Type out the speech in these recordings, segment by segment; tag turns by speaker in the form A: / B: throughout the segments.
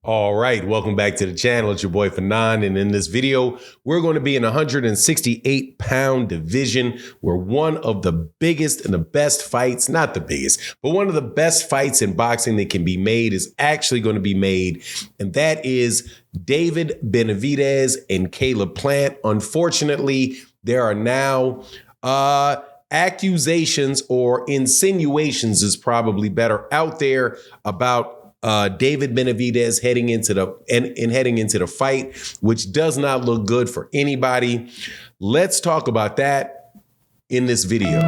A: All right, welcome back to the channel. It's your boy Fanon, and in this video, we're going to be in a 168-pound division where one of the biggest and the best fights, not the biggest, but one of the best fights in boxing that can be made is actually going to be made, and that is David Benavidez and Caleb Plant. Unfortunately, there are now accusations, or insinuations is probably better, out there about David Benavidez heading into the fight, which does not look good for anybody. Let's talk about that in this video.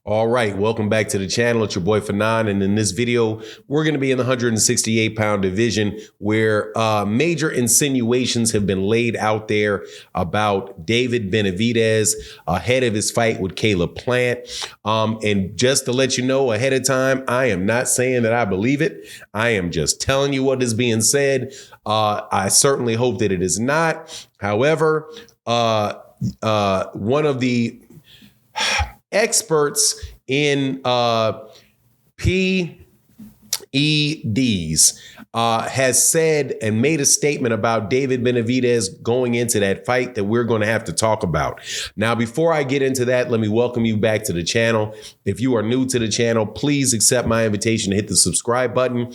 A: All right, welcome back to the channel. It's your boy Fanon, and in this video, we're going to be in the 168-pound division where major insinuations have been laid out there about David Benavidez ahead of his fight with Caleb Plant. And just to let you know ahead of time, I am not saying that I believe it. I am just telling you what is being said. I certainly hope that it is not. However, one of the experts in PEDs has said and made a statement about David Benavidez going into that fight that we're going to have to talk about. Now, before I get into that, let me welcome you back to the channel. If you are new to the channel, please accept my invitation to hit the subscribe button.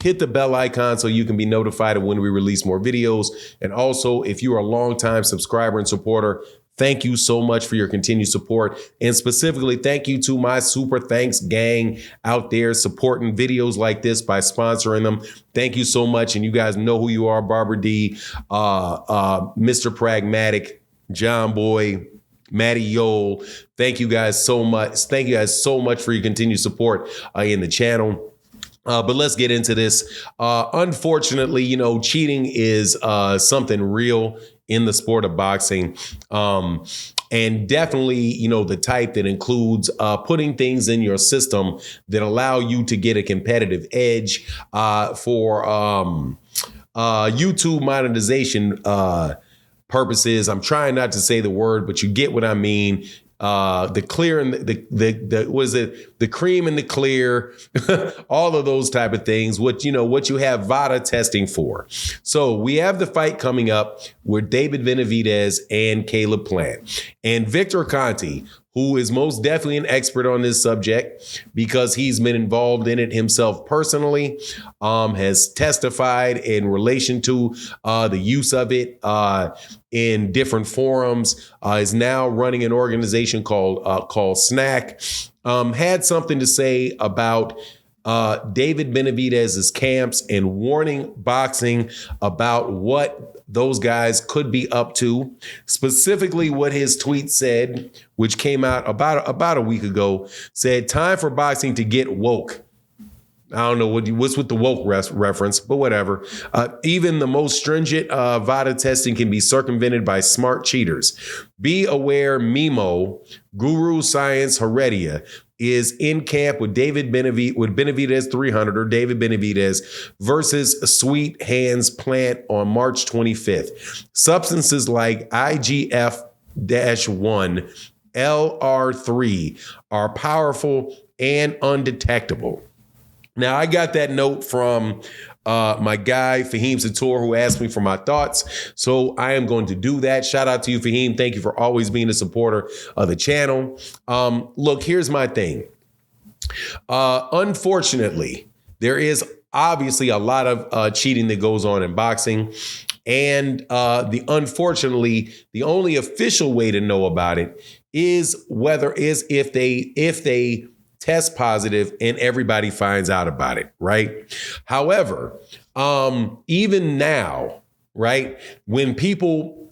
A: Hit the bell icon so you can be notified of when we release more videos. And also, if you are a longtime subscriber and supporter, thank you so much for your continued support. And specifically, thank you to my Super Thanks gang out there supporting videos like this by sponsoring them. Thank you so much. And you guys know who you are: Barbara D, Mr. Pragmatic, John Boy, Matty Yole. Thank you guys so much. Thank you guys so much for your continued support in the channel. But let's get into this. Unfortunately, cheating is something real in the sport of boxing. And definitely, the type that includes putting things in your system that allow you to get a competitive edge for YouTube monetization purposes. I'm trying not to say the word, but you get what I mean. The clear and the cream and the clear, all of those type of things, what you have VADA testing for. So we have the fight coming up with David Benavidez and Caleb Plant, and Victor Conte, who is most definitely an expert on this subject because he's been involved in it himself personally, has testified in relation to the use of it in different forums, is now running an organization called Snack, had something to say about David Benavidez's camps and warning boxing about what those guys could be up to. Specifically, what his tweet said, which came out about a week ago, said, "Time for boxing to get woke." I don't know what's with the woke reference, but whatever. Even the most stringent VADA testing can be circumvented by smart cheaters. Be aware, Mimo, Guru Science Heredia, is in camp with Benavidez 300, or David Benavidez, versus Sweet Hands Plant on March 25th. Substances like IGF-1, LR3 are powerful and undetectable. Now, I got that note from my guy, Fahim Sator, who asked me for my thoughts. So I am going to do that. Shout out to you, Fahim. Thank you for always being a supporter of the channel. Look, here's my thing. Unfortunately, there is obviously a lot of cheating that goes on in boxing. And unfortunately, the only official way to know about it is if they test positive and everybody finds out about it, right? However, even now, right, when people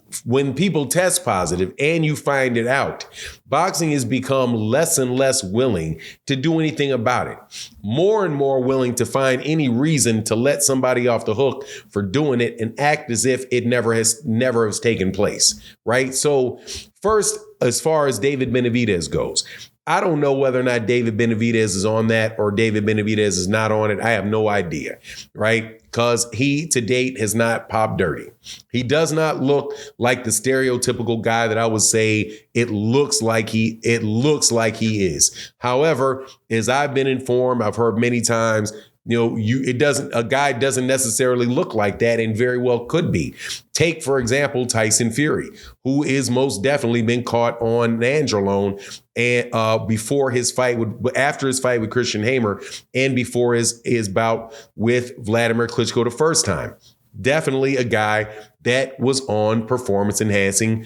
A: test positive and you find it out, boxing has become less and less willing to do anything about it. More and more willing to find any reason to let somebody off the hook for doing it and act as if it never has taken place, right? So first, as far as David Benavidez goes, I don't know whether or not David Benavidez is on that or David Benavidez is not on it. I have no idea, right? Because he to date has not popped dirty. He does not look like the stereotypical guy that I would say it looks like he is. However, as I've been informed, I've heard many times, a guy doesn't necessarily look like that and very well could be. Take, for example, Tyson Fury, who is most definitely been caught on nandrolone and after his fight with Christian Hammer and before his bout with Vladimir Klitschko the first time. Definitely a guy that was on performance enhancing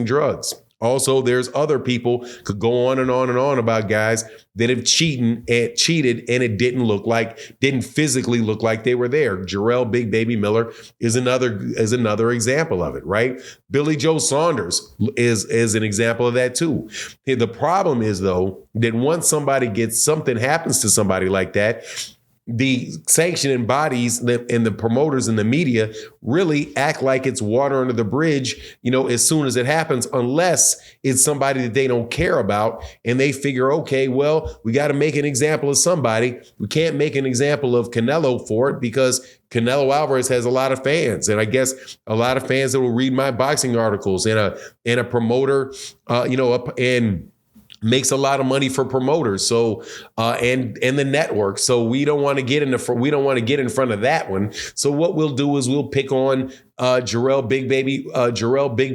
A: drugs. Also, there's other people could go on and on and on about guys that have cheated and it didn't physically look like they were there. Jarrell Big Baby Miller is another example of it, right? Billy Joe Saunders is an example of that too. The problem is though that once something happens to somebody like that, the sanctioning bodies and the promoters and the media really act like it's water under the bridge, as soon as it happens, unless it's somebody that they don't care about. And they figure, okay, well, we got to make an example of somebody. We can't make an example of Canelo for it because Canelo Alvarez has a lot of fans. And I guess a lot of fans that will read my boxing articles and a promoter, and makes a lot of money for promoters. So and the network. So we don't want to get in front of that one. So what we'll do is we'll pick on Jarrell Big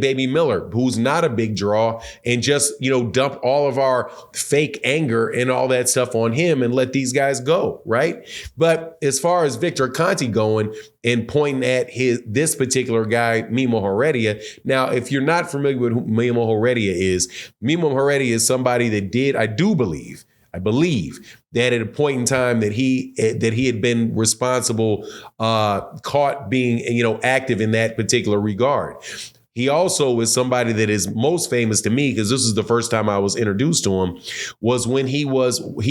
A: Baby Miller, who's not a big draw, and just dump all of our fake anger and all that stuff on him and let these guys go, right? But as far as Victor Conte going and pointing at this particular guy, Mimo Heredia. Now, if you're not familiar with who Mimo Heredia is somebody that I believe that at a point in time that he had been responsible, caught being, active in that particular regard. He also is somebody that is most famous to me, because this is the first time I was introduced to him, was when he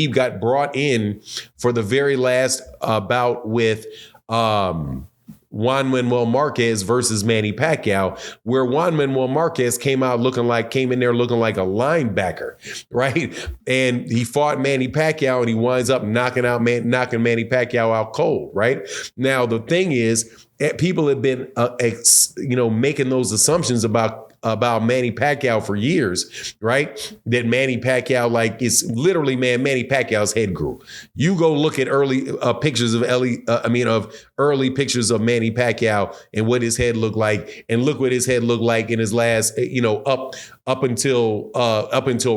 A: got brought in for the very last bout with Juan Manuel Marquez versus Manny Pacquiao, where Juan Manuel Marquez came in there looking like a linebacker, right? And he fought Manny Pacquiao and he winds up knocking Manny Pacquiao out cold, right? Now, the thing is, people have been, making those assumptions about Manny Pacquiao for years, right? That Manny Pacquiao, is literally, Manny Pacquiao's head grew. You go look at early pictures of early pictures of Manny Pacquiao and what his head looked like, and look what his head looked like in his last, up until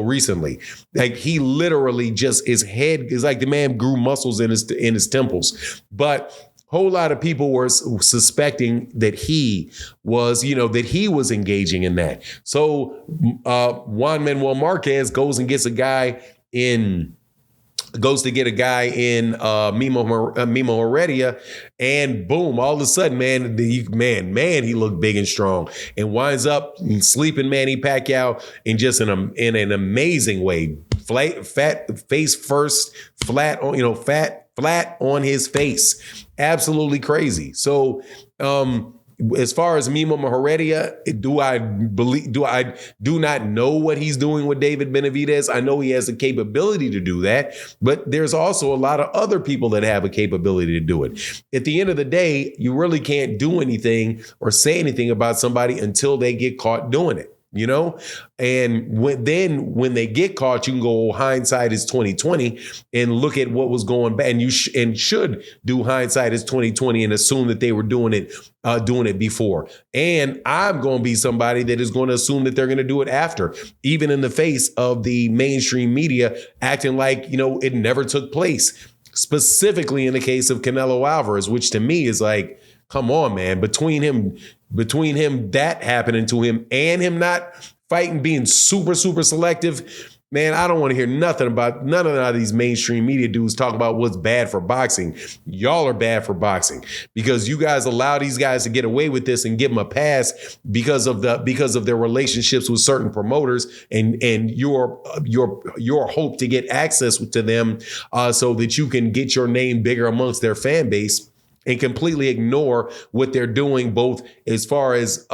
A: recently. Like, he literally just, his head is like the man grew muscles in his temples, but whole lot of people were suspecting that he was engaging in that. So Juan Manuel Marquez goes to get a guy in Mimo Heredia, and boom, all of a sudden, man, he looked big and strong, and winds up sleeping Manny Pacquiao in just in an amazing way, fat face first, flat on his face. Absolutely crazy. So as far as Mimo Heredia, do not know what he's doing with David Benavidez. I know he has the capability to do that, but there's also a lot of other people that have a capability to do it. At the end of the day, you really can't do anything or say anything about somebody until they get caught doing it. And when they get caught, you can go, hindsight is 2020, and look at what was going bad. And you should do hindsight is 2020 and assume that they were doing it before. And I'm going to be somebody that is going to assume that they're going to do it after, even in the face of the mainstream media acting like, it never took place. Specifically in the case of Canelo Alvarez, which to me is like, come on, man, between him that happening to him and him not fighting, being super, super selective, man, I don't want to hear none of these mainstream media dudes talk about what's bad for boxing. Y'all are bad for boxing because you guys allow these guys to get away with this and give them a pass because of their relationships with certain promoters and your hope to get access to them so that you can get your name bigger amongst their fan base, and completely ignore what they're doing, both as far as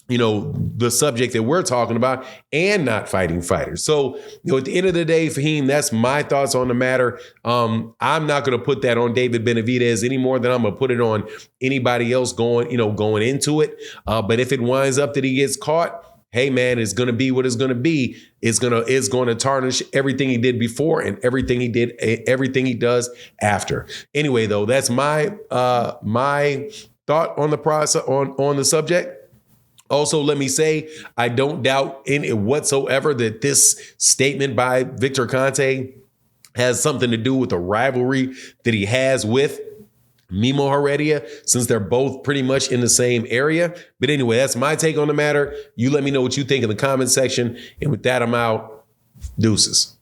A: the subject that we're talking about and not fighting fighters. So, at the end of the day, Fahim, that's my thoughts on the matter. I'm not going to put that on David Benavidez any more than I'm going to put it on anybody else going into it. But if it winds up that he gets caught, hey man, it's going to be what it's going to be. It's going to tarnish everything he did before and everything he does after. Anyway, though, that's my thought on the process on the subject. Also, let me say, I don't doubt in whatsoever that this statement by Victor Conte has something to do with the rivalry that he has with Mimo Heredia, since they're both pretty much in the same area. But anyway, that's my take on the matter. You let me know what you think in the comment section. And with that, I'm out. Deuces.